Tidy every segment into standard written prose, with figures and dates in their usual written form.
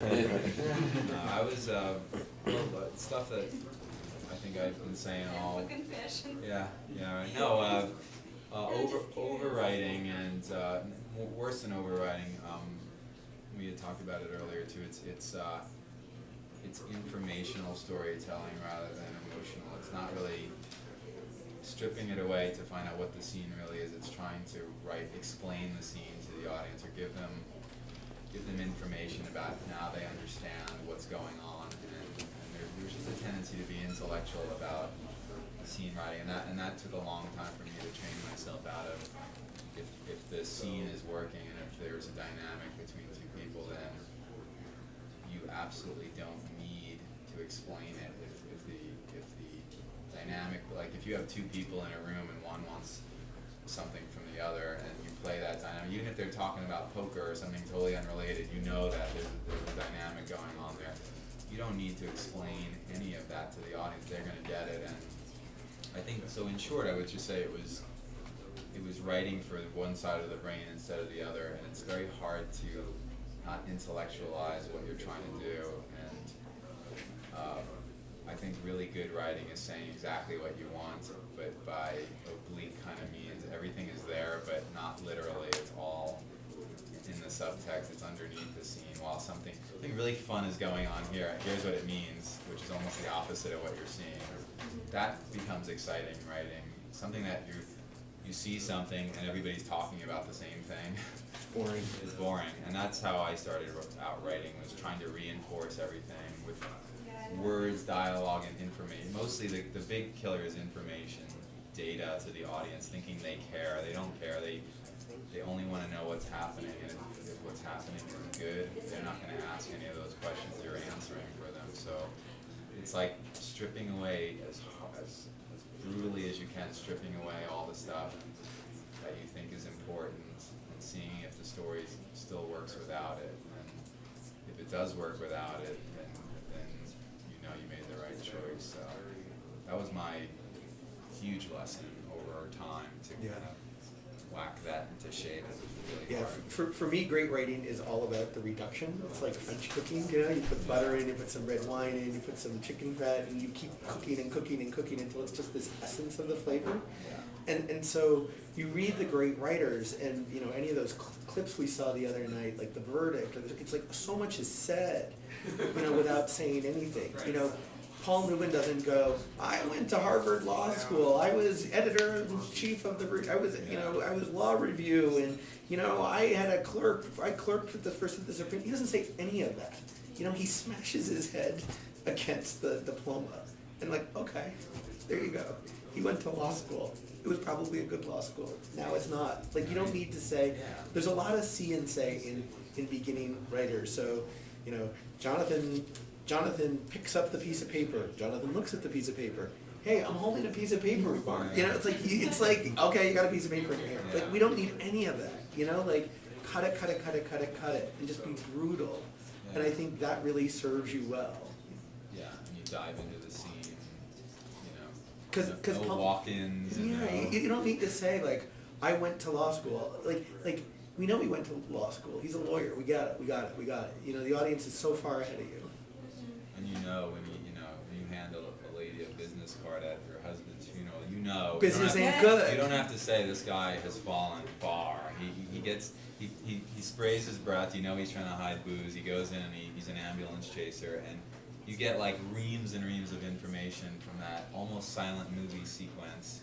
I was stuff that I think I've been saying all. Yeah, right. No, overwriting and worse than overwriting. We had talked about it earlier too. It's informational storytelling rather than emotional. It's not really stripping it away to find out what the scene really is. It's trying to explain the scene to the audience or give them information about how they understand what's going on, and there's just a tendency to be intellectual about scene writing, and that took a long time for me to train myself out of. If the scene is working and if there's a dynamic between two people, then you absolutely don't need to explain it. If the dynamic, like if you have two people in a room and one wants something from the other, and you play that dynamic, even if they're talking about poker or something totally unrelated, you know that there's a dynamic going on there. You don't need to explain any of that to the audience. They're going to get it. And I think, so in short, I would just say it was writing for one side of the brain instead of the other, and it's very hard to not intellectualize what you're trying to do. And I think really good writing is saying exactly what you want, but by oblique kind of means everything is there, but not literally. It's all in the subtext. It's underneath the scene. While something really fun is going on here, here's what it means, which is almost the opposite of what you're seeing. That becomes exciting writing. Something that you see something and everybody's talking about the same thing. It's boring. It's boring, and that's how I started out writing, was trying to reinforce everything with words, dialogue, and information. Mostly the big killer is information, data to the audience, thinking they care. They don't care. They only want to know what's happening, and if what's happening is good, they're not going to ask any of those questions. You're answering for them. So it's like stripping away as brutally as you can, stripping away all the stuff that you think is important, and seeing if the story still works without it. And if it does work without it, then you know you made the right choice. So that was my huge lesson over time to kind of whack that into shape. Really hard. For me, great writing is all about the reduction. It's like French cooking, you put butter in, you put some red wine in, you put some chicken fat, and you keep cooking and cooking and cooking until it's just this essence of the flavor. Yeah. And so you read the great writers, and any of those clips we saw the other night, like The Verdict, it's like so much is said, without saying anything. Paul Newman doesn't go, I went to Harvard Law School, I was editor-in-chief of I was law review, and I had a clerk, I clerked with the first of the Supreme. He doesn't say any of that. He smashes his head against the diploma, and okay, there you go. He went to law school. It was probably a good law school. Now it's not. You don't need to say. There's a lot of see and say in beginning writers. So, Jonathan picks up the piece of paper. Jonathan looks at the piece of paper. Hey, I'm holding a piece of paper. It's like okay, you got a piece of paper in here. We don't need any of that. Cut it, and just be brutal. And I think that really serves you well. Yeah, and you dive into the scene. Because no walk-ins. You don't need to say I went to law school. We know he went to law school. He's a lawyer. We got it. The audience is so far ahead of you. And when you handle a lady a business card at her husband's funeral, business ain't good. You don't have to say this guy has fallen far. He sprays his breath. He's trying to hide booze. He goes in and he's an ambulance chaser, and you get reams and reams of information from that almost silent movie sequence.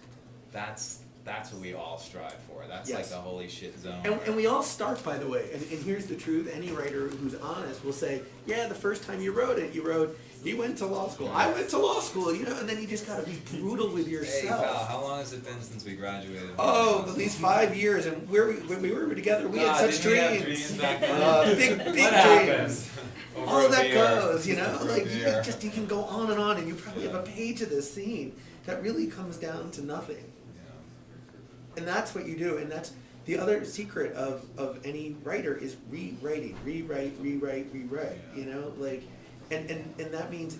That's what we all strive for. That's yes. the holy shit zone. And we all start, by the way, and here's the truth. Any writer who's honest will say, the first time you wrote it, he went to law school. I went to law school, and then you just got to be brutal with yourself. Hey, pal, how long has it been since we graduated? At least 5 years, and when we were together, we had such dreams. Back then? Big dreams. All that goes, you can go on, and you probably have a page of this scene that really comes down to nothing. And that's what you do, and that's the other secret of any writer is rewriting, rewrite, and that means,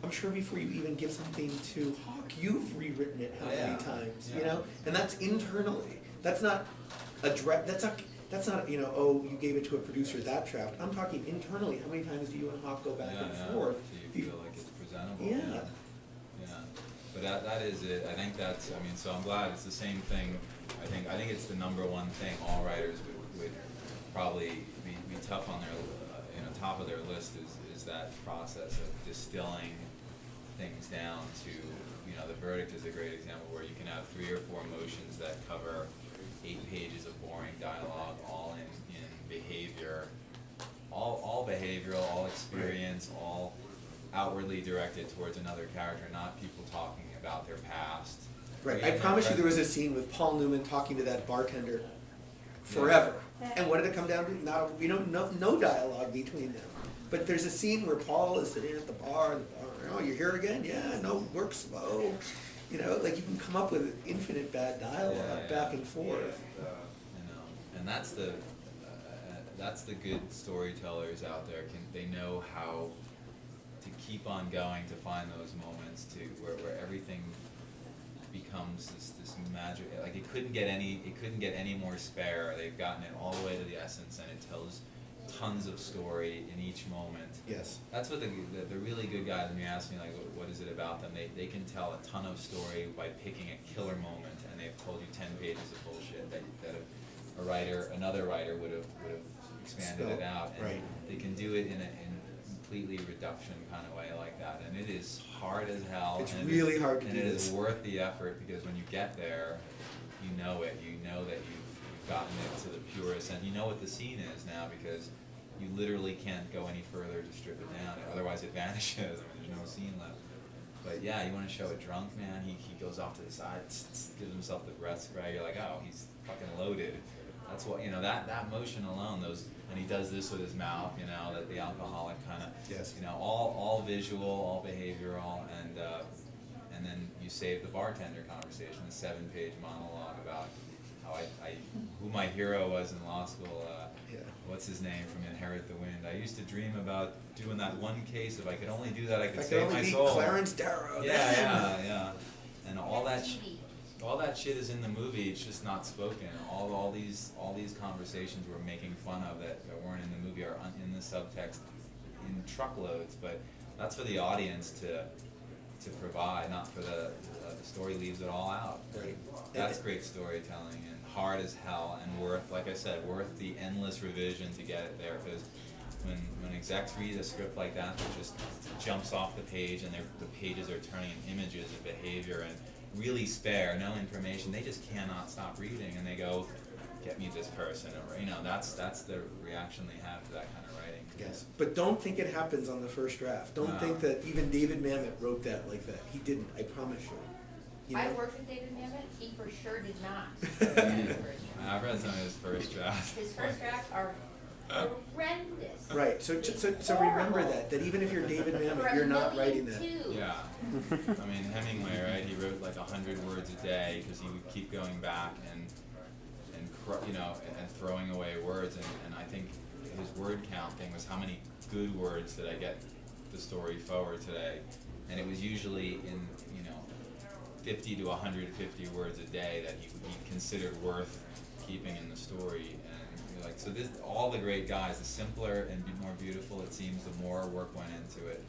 I'm sure before you even give something to Hawk, you've rewritten it how many times, and that's internally. That's not That's not, oh, you gave it to a producer, that draft. I'm talking internally, how many times do you and Hawk go back and forth? Do you feel like it's presentable? Yeah. Yeah, but that is it. I think that's, so I'm glad it's the same thing. I think it's the number one thing all writers would probably be tough on their, top of their list is that process of distilling things down to, the verdict is a great example where you can have 3 or 4 motions that cover 8 pages of boring dialogue, all in behavior, all behavioral, all experience, all outwardly directed towards another character, not people talking about their past. Right. I promise you there was a scene with Paul Newman talking to that bartender forever. Yeah. And what did it come down to? No dialogue between them. But there's a scene where Paul is sitting at the bar, and oh, you're here again? Yeah, no, work slow. Like you can come up with infinite bad dialogue back and forth. And that's the good storytellers out there. They know how to keep on going to find those moments where everything becomes this magic. Like it couldn't get any more spare. They've gotten it all the way to the essence, and it tells tons of story in each moment. Yes. That's what the really good guys, when you ask me like what is it about them, they can tell a ton of story by picking a killer moment, and they've told you 10 pages of bullshit that another writer would have expanded it out, and they can do it in a completely reduction kind of way like that, and it is hard as hell. It's really hard to do this. And it is worth the effort, because when you get there, you know it. You know that you've gotten it to the purest, and you know what the scene is now, because you literally can't go any further to strip it down. Otherwise, it vanishes. There's no scene left. But yeah, you want to show a drunk man. He goes off to the side, gives himself the breath spray. You're like, oh, he's fucking loaded. That's what that motion alone. And he does this with his mouth. That the alcoholic kind of. Yes. All visual, all behavioral, and then you save the bartender conversation, the 7-page monologue about how who my hero was in law school. What's his name from Inherit the Wind? I used to dream about doing that one case. If I could only do that, I could save my soul. Clarence Darrow. Yeah. And all that shit is in the movie. It's just not spoken. All these conversations we're making fun of that weren't in the movie are in the subtext in truckloads. But that's for the audience to provide, not for the story leaves it all out. Right. That's great storytelling, and hard as hell, and worth, like I said, worth the endless revision to get it there. Because when execs read a script like that just jumps off the page, and the pages are turning images of behavior and really spare, no information, they just cannot stop reading, and they go, get me this person, or that's the reaction they have to that kind of writing. Yes, but don't think it happens on the first draft. Don't think that even David Mamet wrote that like that. He didn't, I promise you. I worked with David Mamet. He for sure did not. I've read some of his first drafts. His first drafts are horrendous. Right. So remember that even if you're David Mamet, you're not writing that. Yeah. Hemingway, right? He wrote like 100 words a day because he would keep going back and throwing away words, and I think his word count thing was how many good words did I get the story forward today, and it was usually in 50 to 150 words a day that he considered worth keeping in the story. And you're like, so all the great guys, the simpler and more beautiful it seems, the more work went into it.